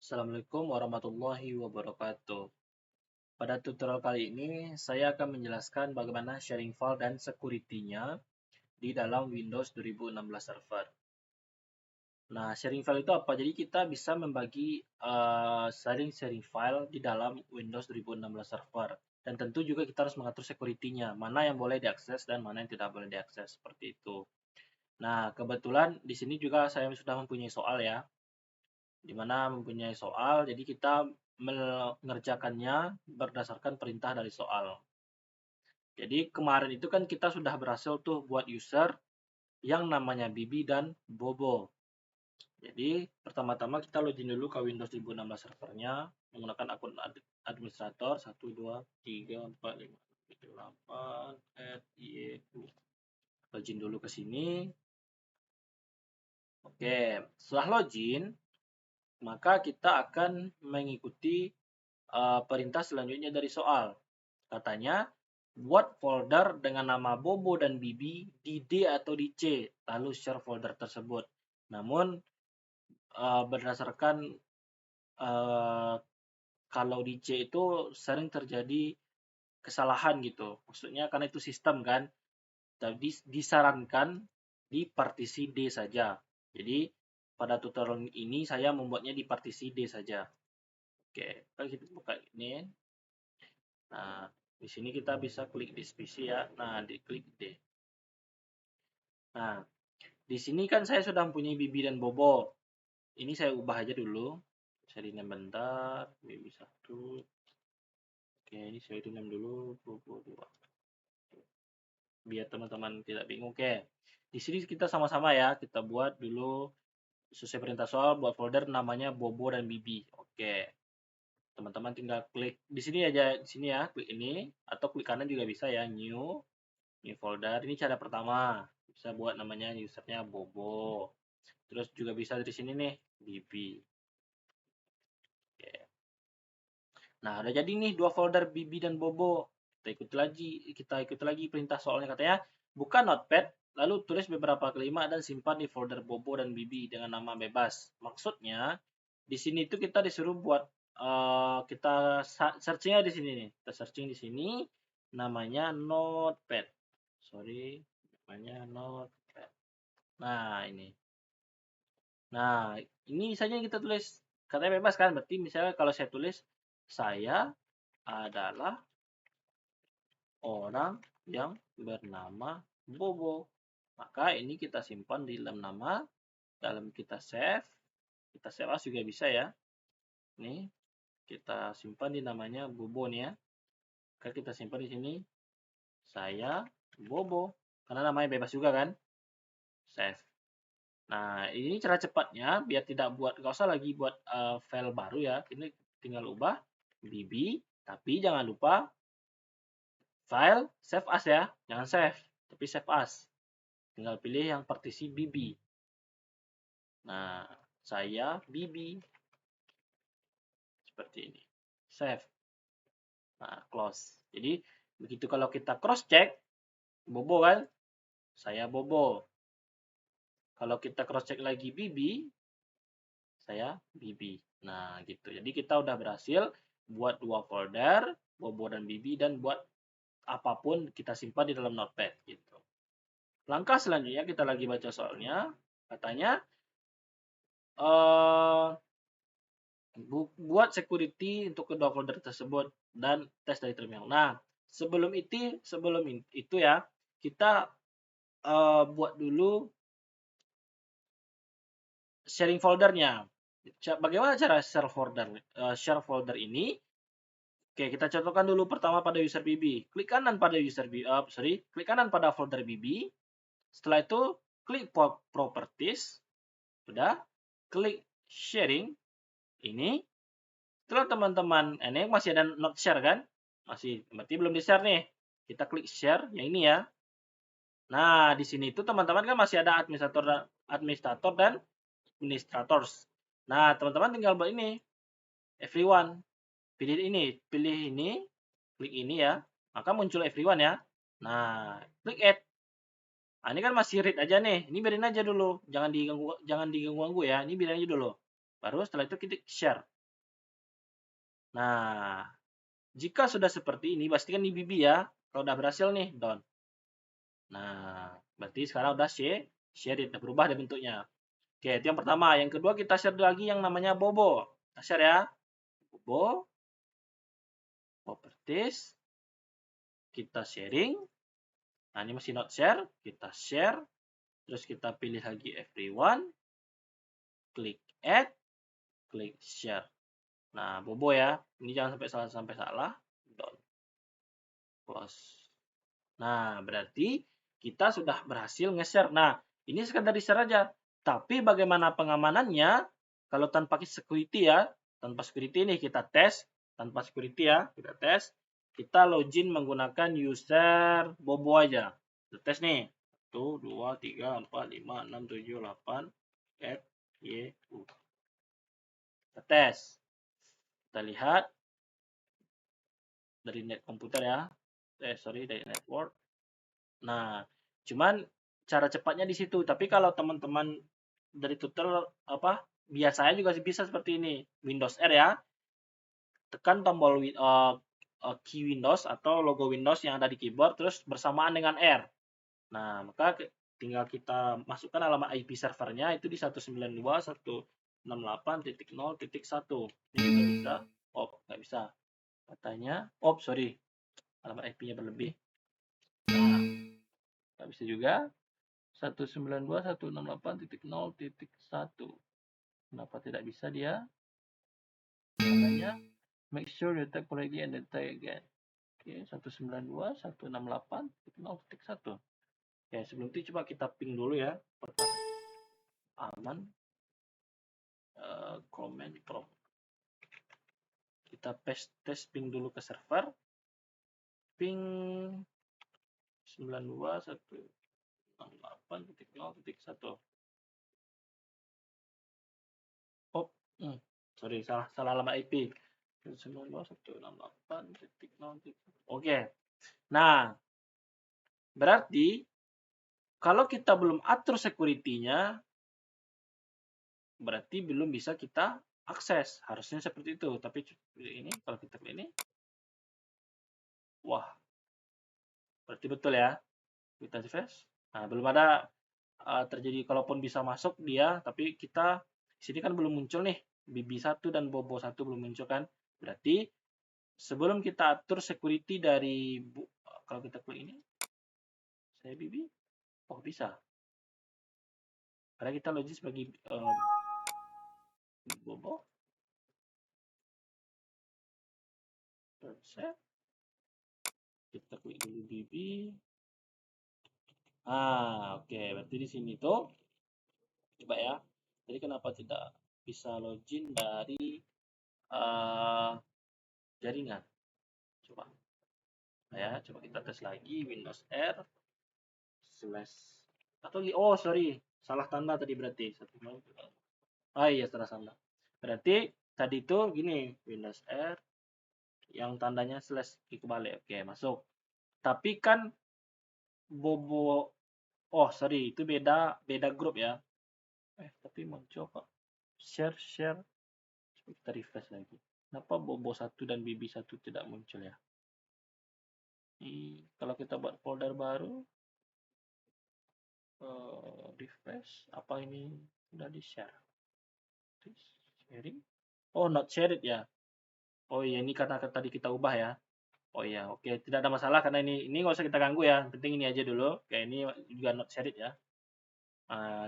Assalamualaikum warahmatullahi wabarakatuh. Pada tutorial kali ini, saya akan menjelaskan bagaimana sharing file dan security-nya di dalam Windows 2016 Server. Nah, sharing file itu apa? Jadi kita bisa membagi sharing file di dalam Windows 2016 Server. Dan tentu juga kita harus mengatur security-nya, mana yang boleh diakses dan mana yang tidak boleh diakses, seperti itu. Nah, kebetulan di sini juga saya sudah mempunyai soal ya. Di mana mempunyai soal, jadi kita mengerjakannya berdasarkan perintah dari soal. Jadi kemarin itu kan kita sudah berhasil tuh buat user yang namanya Bibi dan Bobo. Jadi pertama-tama kita login dulu ke Windows 2016 servernya menggunakan akun administrator 1, 2, 3, 4, 5, 7, 8, @y2. Login dulu ke sini. Oke, setelah login, maka kita akan mengikuti perintah selanjutnya dari soal. Katanya, buat folder dengan nama Bobo dan Bibi di D atau di C, lalu share folder tersebut. Namun, berdasarkan kalau di C itu sering terjadi kesalahan gitu. Maksudnya karena itu sistem kan, jadi disarankan di partisi D saja. Jadi, pada tutorial ini saya membuatnya di partisi D saja. Oke, kita buka ini. Nah, di sini kita bisa klik di PC ya. Nah, diklik D. Nah, di sini kan saya sudah mempunyai Bibi dan Bobo. Ini saya ubah aja dulu. Saya rename bentar. Bibi 1. Oke, ini saya rename dulu. Bobo 2. Biar teman-teman tidak bingung. Oke, di sini kita sama-sama ya. Kita buat dulu sesuai perintah soal. Buat folder namanya Bobo dan Bibi. Oke. Teman-teman tinggal klik di sini aja, di sini ya, klik ini atau klik kanan juga bisa ya, new folder. Ini cara pertama. Bisa buat namanya usernya Bobo. Terus juga bisa dari sini nih, Bibi. Oke. Nah, udah jadi nih dua folder Bibi dan Bobo. Kita ikuti lagi perintah soalnya katanya, buka notepad, lalu tulis beberapa kalimat dan simpan di folder Bobo dan Bibi dengan nama bebas. Maksudnya, di sini itu kita disuruh buat kita searchingnya di sini nih. Kita searching di sini namanya notepad. Sorry, namanya notepad. Nah, ini. Nah, ini saja yang kita tulis. Katanya bebas kan? Berarti misalnya kalau saya tulis, saya adalah orang yang bernama Bobo. Maka ini kita simpan di dalam nama, dalam kita save as juga bisa ya. Nih, kita simpan di namanya Bobo nih ya. Maka kita simpan di sini, saya Bobo. Karena namanya bebas juga kan? Save. Nah, ini cara cepatnya biar tidak nggak usah lagi buat file baru ya. Ini tinggal ubah Bibi, tapi jangan lupa file save as ya. Jangan save, tapi save as. Tinggal pilih yang partisi Bibi. Nah, saya Bibi. Seperti ini. Save. Nah, close. Jadi, begitu kalau kita cross check, Bobo kan? Saya Bobo. Kalau kita cross check lagi Bibi, saya Bibi. Nah, gitu. Jadi kita udah berhasil buat dua folder, Bobo dan Bibi, dan buat apapun kita simpan di dalam notepad gitu. Langkah selanjutnya kita lagi baca soalnya, katanya buat security untuk kedua folder tersebut dan tes dari terminal. Nah, sebelum itu ya, kita buat dulu sharing foldernya. Bagaimana cara share folder ini? Oke, kita contohkan dulu pertama pada user BB. Klik kanan pada klik kanan pada folder BB. Setelah itu, klik properties. Sudah, klik sharing. Ini. Setelah teman-teman, ini masih ada not share kan? Masih, berarti belum di-share nih. Kita klik share, yang ini ya. Nah, di sini itu teman-teman kan masih ada administrator dan administrators. Nah, teman-teman tinggal buat ini. Everyone. Pilih ini, klik ini ya. Maka muncul everyone ya. Nah, klik add. Nah, ini kan masih read aja nih. Ini biarin aja dulu. Jangan diganggu ya. Ini biarin aja dulu. Baru setelah itu kita share. Nah, jika sudah seperti ini, pastikan di BB ya. Kalau udah berhasil nih, down. Nah, berarti sekarang udah share it, berubah deh bentuknya. Oke, itu yang pertama. Yang kedua kita share lagi yang namanya Bobo. Kita share ya. Bobo, properties, kita sharing. Nah, ini masih not share, kita share. Terus kita pilih lagi everyone, klik add, klik share. Nah, Bobo ya. Ini jangan sampai salah. Down. Close. Nah, berarti kita sudah berhasil nge-share. Nah, ini sekedar di-share aja. Tapi bagaimana pengamanannya? Kalau tanpa security ya, tanpa security ini kita tes, tanpa security ya, kita tes. Kita login menggunakan user Bobo aja. Kita tes nih. 1, 2, 3, 4, 5, 6, 7, 8, F, Y, U. Kita tes. Kita lihat dari net komputer ya. Dari network. Nah, cuman cara cepatnya di situ. Tapi kalau teman-teman dari tutorial biasanya juga bisa seperti ini. Windows R ya. Tekan tombol key Windows atau logo Windows yang ada di keyboard terus bersamaan dengan R. Nah, maka tinggal kita masukkan alamat IP servernya itu di 192.168.0.1. Ini juga bisa. Oh, nggak bisa. Katanya, sorry. Alamat IP-nya berlebih. Nah, nggak bisa juga. 192.168.0.1. Kenapa tidak bisa dia? Makanya make sure you type correctly and then try again. Oke, 192.168.0.1. Oke, sebelum itu coba kita ping dulu ya. Aman. Command prompt. Kita test ping dulu ke server. Ping 192.168.0.1. Sorry, salah alamat IP. 192.168.0.1. Oke. Nah, berarti kalau kita belum atur security-nya, berarti belum bisa kita akses. Harusnya seperti itu. Tapi ini kalau kita klik ini, wah, berarti betul ya. Kita refresh. Nah, belum ada terjadi, kalaupun bisa masuk dia, tapi kita sini kan belum muncul nih. BB1 dan Bobo 1 belum muncul kan. Berarti sebelum kita atur security dari kalau kita klik ini, saya BB, oh bisa. Karena kita login sebagai Bobo. Kita klik dulu BB. Oke. Berarti di sini tuh, coba ya. Jadi kenapa tidak bisa login dari jaringan? Coba. Ya, coba kita tes lagi Windows R / atau sorry, salah tanda tadi berarti. Iya, salah tanda. Berarti tadi itu gini, Windows R yang tandanya / kebalik. Oke, masuk. Tapi kan Bobo, sorry, itu beda grup ya. Tapi muncul kok. Share. Kita refresh lagi. Kenapa Bobo 1 dan BB1 tidak muncul ya? Kalau kita buat folder baru, refresh, apa ini sudah di share? Sharing? Not shared ya. Iya, ini karena tadi kita ubah ya. Iya, oke, tidak ada masalah karena ini nggak usah kita ganggu ya. Penting ini aja dulu. Kayak ini juga not shared ya.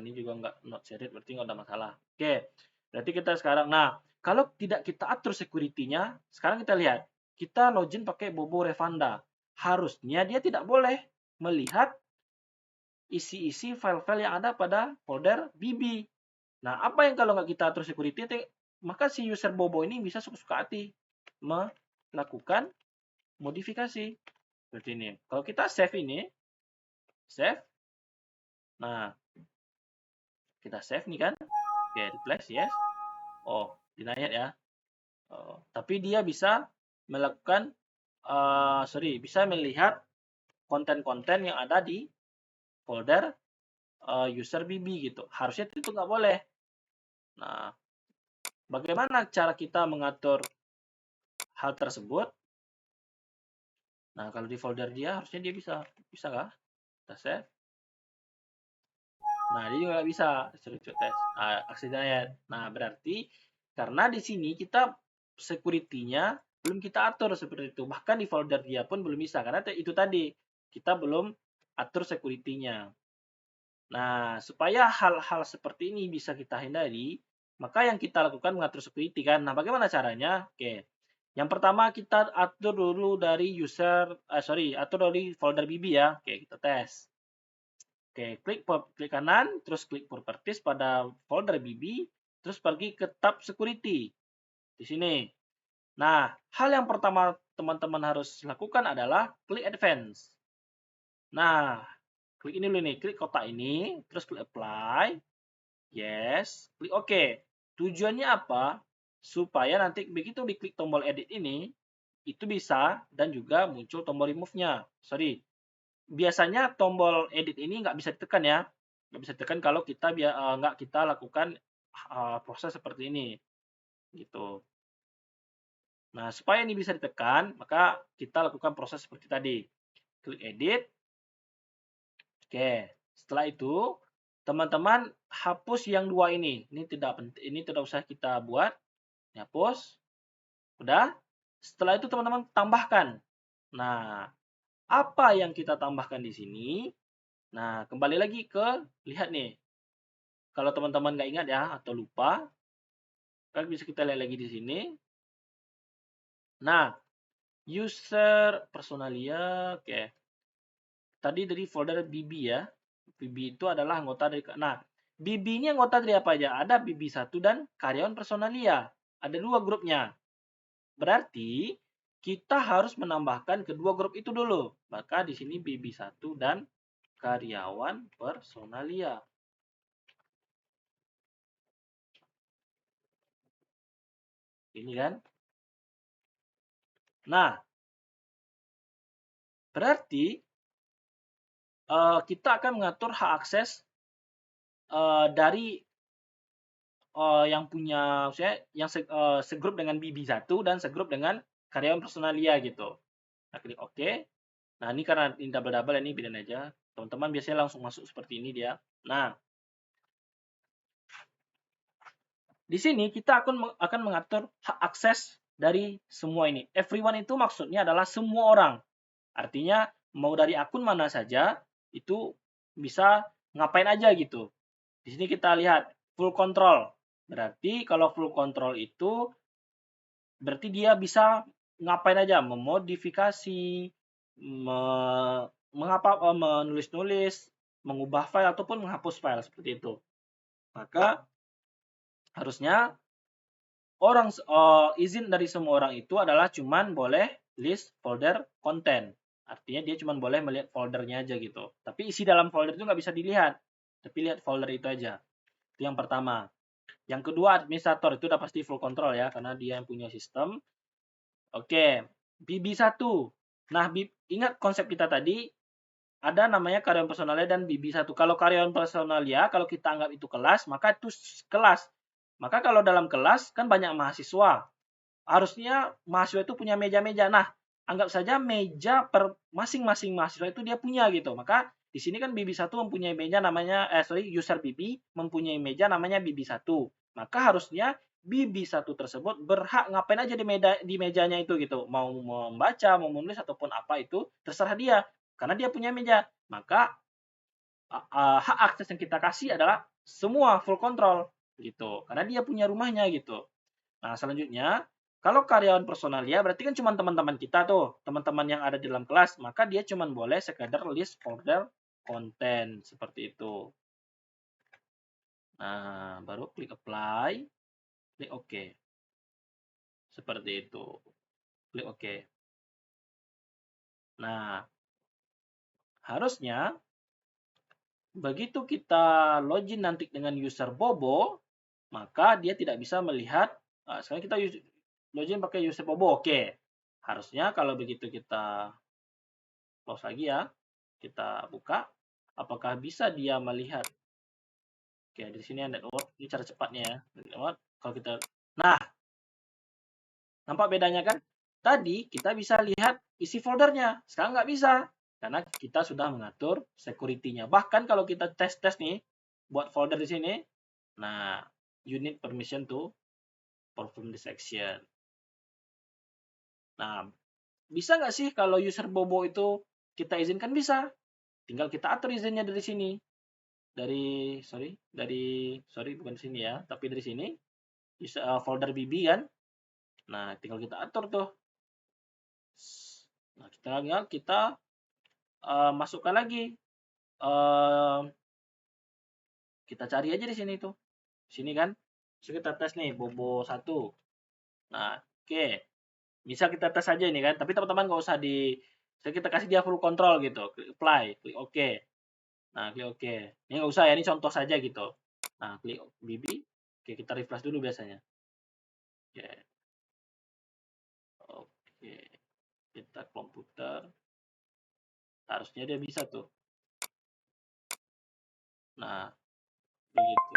Ini juga nggak not shared, berarti nggak ada masalah. Oke, berarti kita sekarang, nah, kalau tidak kita atur security-nya, sekarang kita lihat, kita login pakai Bobo Revanda. Harusnya dia tidak boleh melihat isi-isi file-file yang ada pada folder BB. Nah, apa yang kalau nggak kita atur security, maka si user Bobo ini bisa suka-suka hati melakukan modifikasi. Seperti ini. Kalau kita save ini, save. Nah, kita save nih kan. Oke, replace, yes. Denied ya. Tapi dia bisa melakukan, bisa melihat konten-konten yang ada di folder user BB gitu. Harusnya itu nggak boleh. Nah, bagaimana cara kita mengatur hal tersebut. Nah, kalau di folder dia harusnya dia bisa kah? Kita save. Nah, dia juga nggak bisa screenshot test. Accident. Nah, berarti karena di sini kita security-nya belum kita atur seperti itu. Bahkan di folder dia pun belum bisa karena itu tadi kita belum atur security-nya. Nah, supaya hal-hal seperti ini bisa kita hindari, maka yang kita lakukan mengatur security kan. Nah, bagaimana caranya? Oke. Yang pertama kita atur dulu dari atur dari folder BB ya. Oke, kita tes. Oke, klik kanan, terus klik properties pada folder BB, terus pergi ke tab security di sini. Nah, hal yang pertama teman-teman harus lakukan adalah klik advance. Nah, klik ini dulu nih, klik kotak ini, terus klik apply, yes, klik OK. Tujuannya apa? Supaya nanti begitu diklik tombol edit ini, itu bisa dan juga muncul tombol remove-nya. Sorry, biasanya tombol edit ini nggak bisa ditekan ya. Nggak bisa ditekan kalau kita nggak kita lakukan proses seperti ini. Gitu. Nah, supaya ini bisa ditekan, maka kita lakukan proses seperti tadi. Klik edit. Oke, setelah itu teman-teman hapus yang dua ini. Ini tidak penting, ini tidak usah kita buat. Hapus. Udah. Setelah itu teman-teman tambahkan. Nah, apa yang kita tambahkan di sini? Nah, kembali lagi ke lihat nih. Kalau teman-teman nggak ingat ya atau lupa, kan bisa kita lihat lagi di sini. Nah, user personalia, oke. Tadi dari folder BB ya. BB itu adalah anggota dari. Nah, BB ini anggota dari apa aja? Ada BB1 dan karyawan personalia. Ada dua grupnya. Berarti kita harus menambahkan kedua grup itu dulu. Maka di sini BB1 dan karyawan personalia. Ini kan. Nah, berarti kita akan mengatur hak akses dari yang punya, maksudnya yang segrup dengan BB1 dan segrup dengan karyawan personalia gitu. Nah, klik OK. Nah, ini karena ini double-double ini bidain aja. Teman-teman biasanya langsung masuk seperti ini dia. Nah, di sini kita akan mengatur hak akses dari semua ini. Everyone itu maksudnya adalah semua orang. Artinya mau dari akun mana saja itu bisa ngapain aja gitu. Di sini kita lihat full control. Berarti kalau full control itu berarti dia bisa ngapain aja, memodifikasi, menulis-nulis, mengubah file ataupun menghapus file seperti itu. Maka harusnya izin dari semua orang itu adalah cuman boleh list folder content. Artinya dia cuma boleh melihat foldernya aja gitu. Tapi isi dalam folder itu nggak bisa dilihat. Tapi lihat folder itu aja. Itu yang pertama. Yang kedua, administrator itu udah pasti full control ya, karena dia yang punya sistem. Oke, BB1. Nah, ingat konsep kita tadi, ada namanya karyawan personalia dan BB1. Kalau karyawan personalia, kalau kita anggap itu kelas, maka itu kelas. Maka kalau dalam kelas, kan banyak mahasiswa. Harusnya mahasiswa itu punya meja-meja. Nah, anggap saja meja per masing-masing mahasiswa itu dia punya gitu. Maka di sini kan BB1 mempunyai meja namanya, user BB mempunyai meja namanya BB1. Maka harusnya BB1 tersebut berhak ngapain aja di mejanya itu gitu. Mau membaca, mau menulis ataupun apa itu terserah dia. Karena dia punya meja. Maka hak akses yang kita kasih adalah semua full control gitu. Karena dia punya rumahnya gitu. Nah, selanjutnya kalau karyawan personalia berarti kan cuma teman-teman kita tuh, teman-teman yang ada di dalam kelas, maka dia cuma boleh sekadar list folder konten seperti itu. Nah, baru klik apply, klik OK. Seperti itu. Klik OK. Nah, harusnya begitu kita login nanti dengan user Bobo, maka dia tidak bisa melihat. Sekarang kita login pakai user Bobo, oke. Harusnya kalau begitu kita close lagi ya, kita buka, apakah bisa dia melihat? Oke, di sini ada network, ini cara cepatnya ya. Network, kalau kita, nah, nampak bedanya kan? tadi kita bisa lihat isi foldernya. Sekarang nggak bisa, karena kita sudah mengatur security-nya. Bahkan kalau kita tes-tes nih, buat folder di sini, nah, you need permission to perform this action. Nah, bisa nggak sih kalau user Bobo itu kita izinkan? Bisa. Tinggal kita atur izinnya dari sini. Sorry, bukan sini ya, tapi dari sini, folder BB kan. Nah, tinggal kita atur tuh. Nah, kita masukkan lagi. Kita cari aja di sini tuh. Sini kan. Terus kita tes nih, Bobo 1. Nah, oke. Bisa kita tes aja ini kan. Tapi teman-teman nggak usah kita kasih dia full control gitu. Klik apply, klik OK. Nah, klik OK. Ini nggak usah ya, ini contoh saja gitu. Nah, klik BB. Oke, kita refresh dulu biasanya. Oke. Oke. Kita komputer. Harusnya dia bisa tuh. Nah, begitu.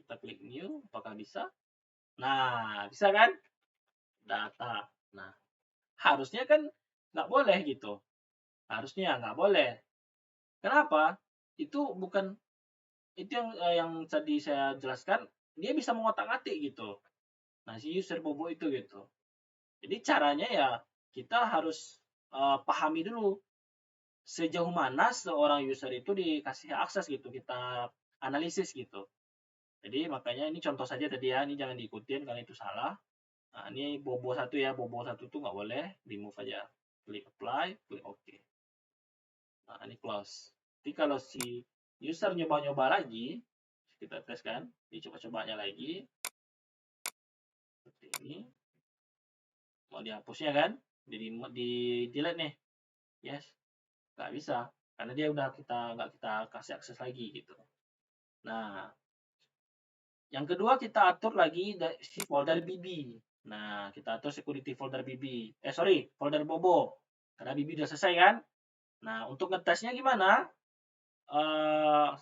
Kita klik new, apakah bisa? Nah, bisa kan? Data. Nah, harusnya kan nggak boleh gitu. Harusnya nggak boleh. Kenapa? Itu bukan itu yang tadi saya jelaskan, dia bisa mengotak-atik gitu. Nah, si user Bobo itu gitu. Jadi caranya ya kita harus pahami dulu sejauh mana seorang user itu dikasih akses gitu, kita analisis gitu. Jadi makanya ini contoh saja tadi ya, ini jangan diikutin karena itu salah. Nah, ini Bobo 1 ya, Bobo 1 tuh nggak boleh, di move aja. Klik apply, klik OK. Nah, ini close. Jadi kalau si user nyoba-nyoba lagi, kita tes kan, dicoba-cobanya lagi, seperti ini. Mau dihapusnya kan, di delete nih, yes, nggak bisa, karena dia udah nggak kita kasih akses lagi gitu. Nah, yang kedua kita atur lagi si folder BB. Nah, kita atur security folder BB. Folder Bobo. Karena BB udah selesai kan. Nah, untuk ngetesnya gimana?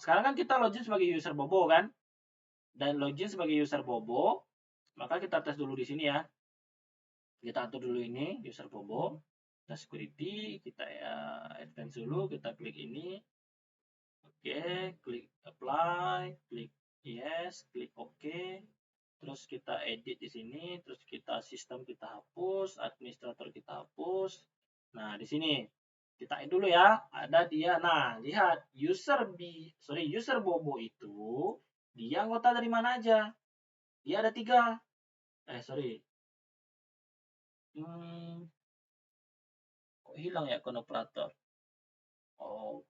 Sekarang kan kita login sebagai user Bobo kan. Dan login sebagai user Bobo, maka kita tes dulu di sini ya. Kita atur dulu ini user Bobo. Kita security, kita ya advance dulu, kita klik ini. Oke, klik apply, klik yes, klik OK. Terus kita edit di sini, terus kita sistem kita hapus, administrator kita hapus. Nah, di sini kita edit dulu ya, ada dia. Nah, lihat user Bobo itu dia anggota dari mana aja? Dia ada 3. Kok hilang ya akun operator? Oh,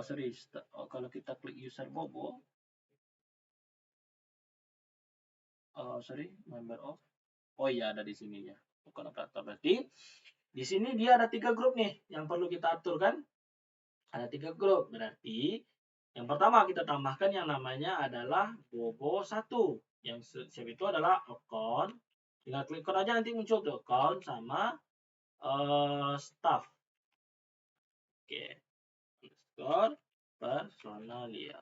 sorry. Kalau kita klik user Bobo, member of. Oh iya, ada di sini ya. Bukan operator. Berarti di sini dia ada 3 grup nih yang perlu kita atur kan? Ada 3 grup. Berarti yang pertama kita tambahkan yang namanya adalah Bobo 1. Yang siap itu adalah account. Tinggal klik aja nanti muncul tuh account sama staff. Oke. Underscore personalia.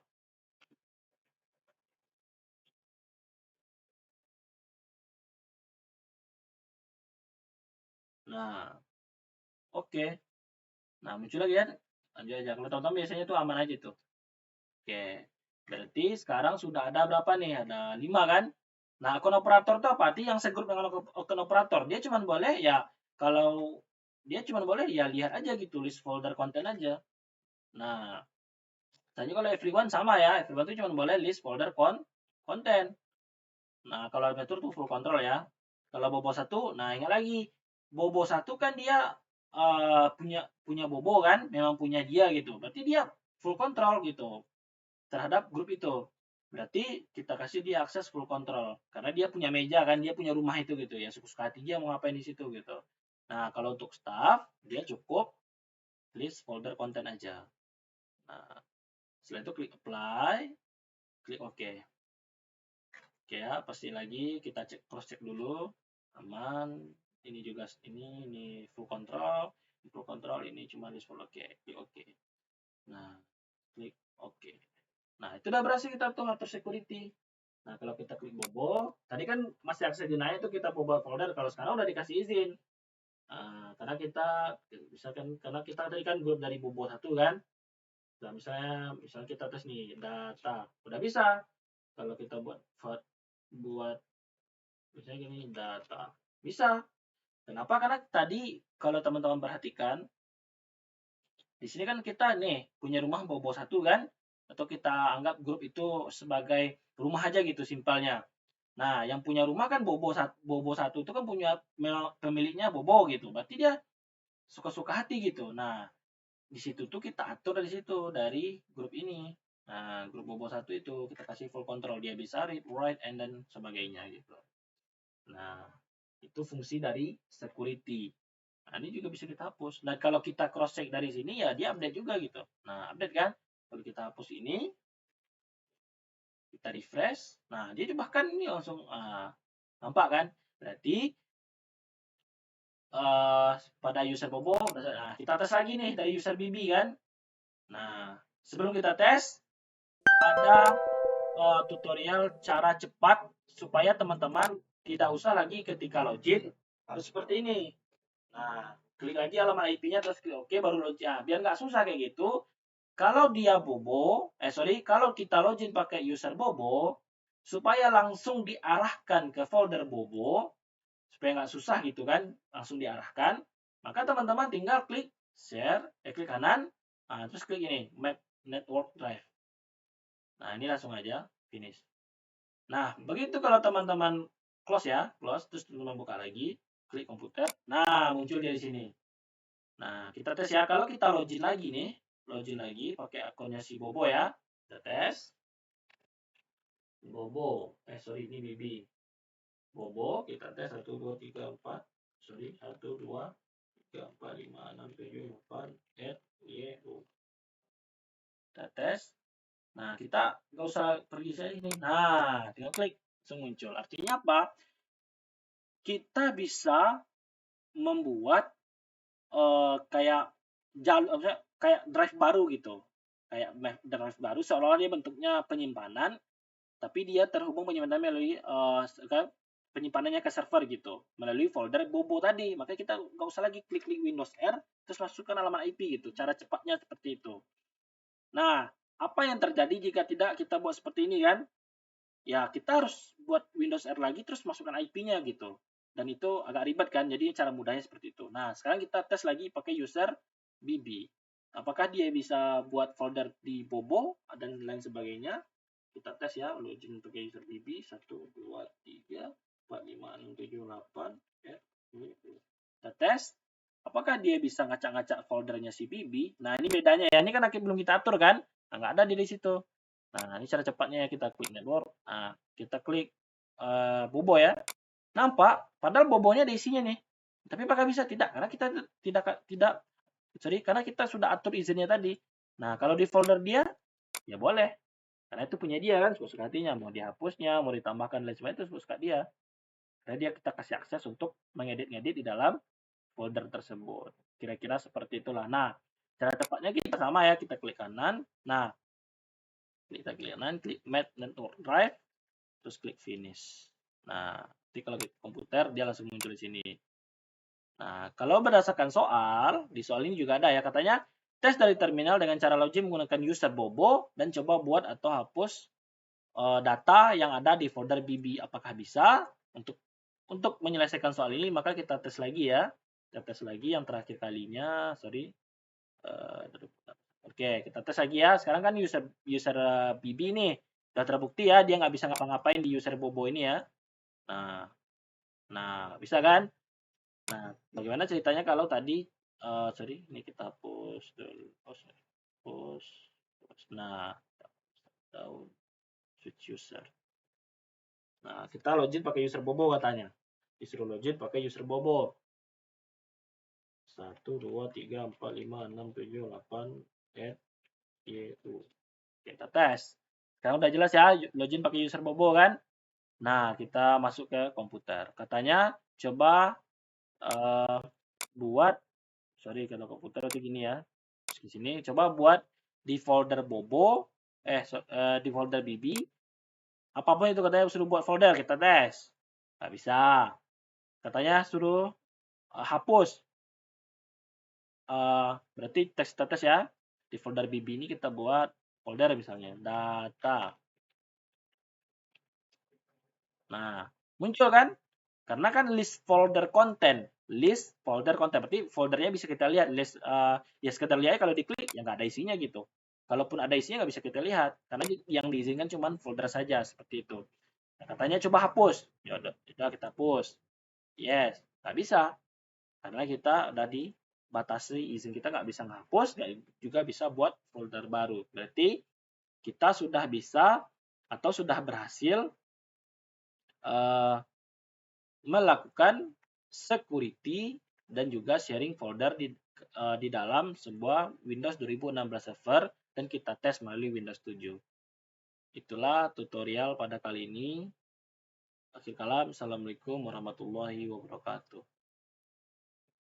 Nah, oke. Nah, muncul lagi ya. Lanjut aja. Kalau tonton biasanya tuh aman aja tuh. Oke. Berarti sekarang sudah ada berapa nih? Ada 5 kan? Nah, akun operator itu apa? Arti yang segrup dengan akun operator. Dia cuma boleh ya kalau dia cuma boleh ya lihat aja gitu list folder konten aja. Nah, tadi kalau everyone sama ya. Everyone itu cuma boleh list folder konten. Nah, kalau administrator tuh full control ya. Kalau Bobo 1, nah ingat lagi. Bobo 1 kan dia punya Bobo kan, memang punya dia gitu. Berarti dia full control gitu terhadap grup itu. Berarti kita kasih dia akses full control karena dia punya meja kan, dia punya rumah itu gitu ya. Suka hati dia mau ngapain di situ gitu. Nah, kalau untuk staff dia cukup list folder konten aja. Nah, setelah itu klik apply, klik OK. Oke ya, pasti lagi kita cross check dulu aman. Ini juga ini full control, ini cuma list folder. Oke, klik OK. Nah, klik OK. Nah, itu udah berhasil kita tuh atur security. Nah, kalau kita klik Bobo, tadi kan masih akses denial itu kita buat folder, kalau sekarang udah dikasih izin. Karena kita misalkan karena kita tadi kan grup dari Bobo 1 kan. Nah, misalnya kita tes nih data, udah bisa. Kalau kita buat misalnya gini data, bisa. Kenapa? Karena tadi kalau teman-teman perhatikan, di sini kan kita nih punya rumah Bobo 1 kan, atau kita anggap grup itu sebagai rumah aja gitu simpelnya. Nah, yang punya rumah kan Bobo 1 itu kan punya pemiliknya Bobo gitu. Berarti dia suka-suka hati gitu. Nah, di situ tuh kita atur dari situ, dari grup ini. Nah, grup Bobo 1 itu kita kasih full control. Dia bisa read, write, and then sebagainya gitu. Nah, itu fungsi dari security. Nah, ini juga bisa kita hapus. Dan kalau kita cross check dari sini ya dia update juga gitu. Nah, update kan? Kalau kita hapus ini, kita refresh. Nah, dia bahkan ini langsung nampak kan? Berarti pada user Bobo, nah, kita tes lagi nih dari user BB kan. Nah, sebelum kita tes, ada tutorial cara cepat supaya teman-teman tidak usah lagi ketika login harus seperti ini. Nah, klik lagi alamat IP-nya terus klik OK baru login. Nah, biar nggak susah kayak gitu. Kalau dia Bobo, kalau kita login pakai user Bobo, supaya langsung diarahkan ke folder Bobo, supaya nggak susah gitu kan, langsung diarahkan, maka teman-teman tinggal klik share, klik kanan, terus klik ini, map network drive. Nah, ini langsung aja finish. Nah, begitu kalau teman-teman close ya, close, terus teman-teman buka lagi, klik komputer, nah muncul dia di sini. Nah, kita tes ya, kalau kita login lagi nih, login lagi pakai akunnya si Bobo ya, kita tes. Bobo, sorry ini Bibi. Bobo, kita tes 1, 2, 3, 4, sorry, 1, 2, 3, 4, 5, 6, 7, 8, Y, U. Kita tes. Nah, kita nggak usah pergi saya ini. Nah, tinggal klik, langsung muncul. Artinya apa? Kita bisa membuat kayak kayak drive baru gitu. Kayak drive baru seolah-olah dia bentuknya penyimpanan, tapi dia terhubung penyimpanannya melalui penyimpanannya ke server gitu, melalui folder Bobo tadi. Makanya kita nggak usah lagi klik-klik Windows R terus masukkan alamat IP gitu. Cara cepatnya seperti itu. Nah, apa yang terjadi jika tidak kita buat seperti ini kan? Ya, kita harus buat Windows R lagi terus masukkan IP-nya gitu. Dan itu agak ribet kan, jadi cara mudahnya seperti itu. Nah, sekarang kita tes lagi pakai user BB. Apakah dia bisa buat folder di Bobo dan lain sebagainya? Kita tes ya, login pakai user BB 1, 2, 3, 4, 5, 6, 7, 8. Ya. Kita tes. Apakah dia bisa ngacak-ngacak foldernya si BB? Nah, ini bedanya ya. Ini kan belum kita atur kan? Nah, nggak ada di situ. Nah, ini cara cepatnya kita klik network. Nah, kita klik Bobo ya. Nampak, padahal Bobonya ada isinya nih. Tapi apakah bisa? Tidak, karena kita karena kita sudah atur izinnya tadi. Nah, kalau di folder dia, ya boleh. Karena itu punya dia kan, suka hatinya. Mau dihapusnya, mau ditambahkan, dan sebagainya, itu suka dia. Karena dia kita kasih akses untuk mengedit-ngedit di dalam folder tersebut. Kira-kira seperti itulah. Nah, cara cepatnya kita sama ya, kita klik kanan. Nah, kita klik kanan, klik Map Network Drive, terus klik Finish. Nah, nanti kalau klik komputer, dia langsung muncul di sini. Nah, kalau berdasarkan di soal ini juga ada ya, katanya tes dari terminal dengan cara login menggunakan user Bobo dan coba buat atau hapus data yang ada di folder BB. Apakah bisa? Untuk menyelesaikan soal ini, maka kita tes lagi ya. Kita tes lagi yang terakhir kalinya, sorry. Oke, kita tes lagi ya. Sekarang kan user BB nih udah terbukti ya, dia nggak bisa ngapa-ngapain di user Bobo ini ya. Nah, bisa kan? Nah, bagaimana ceritanya kalau tadi, sorry, ini kita hapus dulu, hapus. Nah, down switch user. Nah, kita login pakai user Bobo katanya. Disuruh login pakai user Bobo. 1, 2, 3, 4, 5, 6, 7, 8, Y, U. Kita tes. Sekarang udah jelas ya, login pakai user Bobo kan? Nah, kita masuk ke komputer. Katanya, coba buat, sorry kalau komputer itu gini ya. Di sini, coba buat di folder Bobo, di folder BB, Apapun itu katanya suruh buat folder, kita tes. Nggak bisa. Katanya suruh hapus. Berarti kita tes ya. Di folder BB ini kita buat folder misalnya, data. Nah, muncul kan? Karena kan list folder content. List folder content. Berarti foldernya bisa kita lihat. List, ya sekedar lihat kalau diklik, ya nggak ada isinya gitu. Kalaupun ada isinya nggak bisa kita lihat. Karena yang diizinkan cuma folder saja, seperti itu. Nah, katanya coba hapus. Ya udah kita hapus. Yes, nggak bisa. Karena kita udah dibatasi izin kita nggak bisa menghapus, nggak juga bisa buat folder baru. Berarti kita sudah bisa atau sudah berhasil melakukan security dan juga sharing folder di dalam sebuah Windows 2016 server dan kita tes melalui Windows 7. Itulah tutorial pada kali ini. Akhir kalam, Assalamualaikum warahmatullahi wabarakatuh.